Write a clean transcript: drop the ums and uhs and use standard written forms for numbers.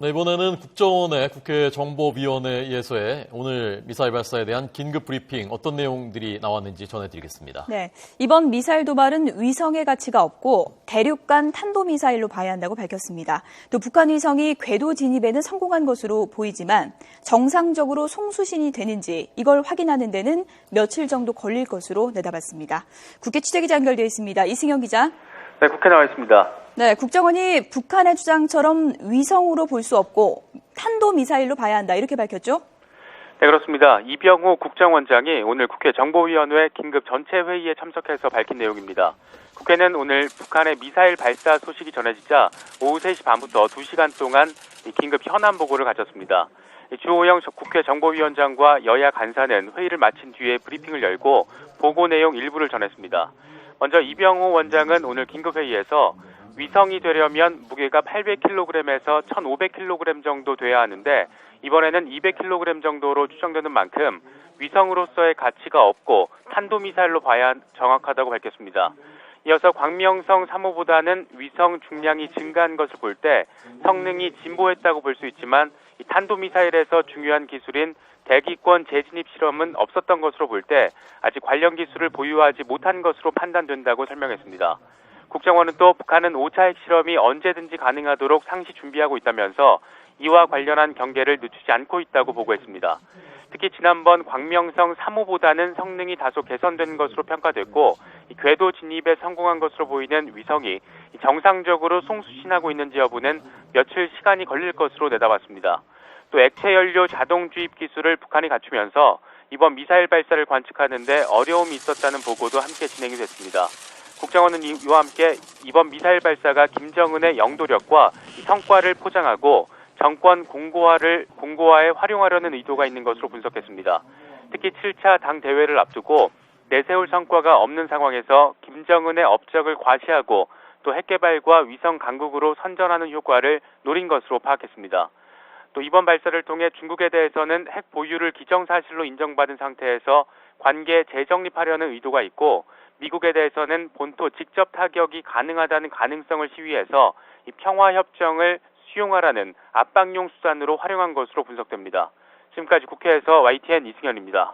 네, 이번에는 국정원의 국회 정보위원회에서의 오늘 미사일 발사에 대한 긴급 브리핑 어떤 내용들이 나왔는지 전해드리겠습니다. 네, 이번 미사일 도발은 위성의 가치가 없고 대륙간 탄도미사일로 봐야 한다고 밝혔습니다. 또 북한 위성이 궤도 진입에는 성공한 것으로 보이지만 정상적으로 송수신이 되는지 이걸 확인하는 데는 며칠 정도 걸릴 것으로 내다봤습니다. 국회 취재기자 연결되어 있습니다. 이승현 기자. 네, 국회 나와 있습니다. 네, 국정원이 북한의 주장처럼 위성으로 볼 수 없고 탄도미사일로 봐야 한다 이렇게 밝혔죠? 네, 그렇습니다. 이병호 국정원장이 오늘 국회 정보위원회 긴급 전체 회의에 참석해서 밝힌 내용입니다. 국회는 오늘 북한의 미사일 발사 소식이 전해지자 오후 3시 반부터 2시간 동안 긴급 현안 보고를 가졌습니다. 주호영 국회 정보위원장과 여야 간사는 회의를 마친 뒤에 브리핑을 열고 보고 내용 일부를 전했습니다. 먼저 이병호 원장은 오늘 긴급회의에서 위성이 되려면 무게가 800kg에서 1500kg 정도 돼야 하는데 이번에는 200kg 정도로 추정되는 만큼 위성으로서의 가치가 없고 탄도미사일로 봐야 정확하다고 밝혔습니다. 이어서 광명성 3호보다는 위성 중량이 증가한 것을 볼 때 성능이 진보했다고 볼 수 있지만 이 탄도미사일에서 중요한 기술인 대기권 재진입 실험은 없었던 것으로 볼 때 아직 관련 기술을 보유하지 못한 것으로 판단된다고 설명했습니다. 국정원은 또 북한은 5차 핵실험이 언제든지 가능하도록 상시 준비하고 있다면서 이와 관련한 경계를 늦추지 않고 있다고 보고했습니다. 특히 지난번 광명성 3호보다는 성능이 다소 개선된 것으로 평가됐고 궤도 진입에 성공한 것으로 보이는 위성이 정상적으로 송수신하고 있는지 여부는 며칠 시간이 걸릴 것으로 내다봤습니다. 또 액체연료 자동 주입 기술을 북한이 갖추면서 이번 미사일 발사를 관측하는 데 어려움이 있었다는 보고도 함께 진행이 됐습니다. 국정원은 이와 함께 이번 미사일 발사가 김정은의 영도력과 성과를 포장하고 정권 공고화에 활용하려는 의도가 있는 것으로 분석했습니다. 특히 7차 당 대회를 앞두고 내세울 성과가 없는 상황에서 김정은의 업적을 과시하고 또 핵개발과 위성 강국으로 선전하는 효과를 노린 것으로 파악했습니다. 또 이번 발사를 통해 중국에 대해서는 핵 보유를 기정사실로 인정받은 상태에서 관계 재정립하려는 의도가 있고 미국에 대해서는 본토 직접 타격이 가능하다는 가능성을 시위해서 이 평화협정을 수용하라는 압박용 수단으로 활용한 것으로 분석됩니다. 지금까지 국회에서 YTN 이승현입니다.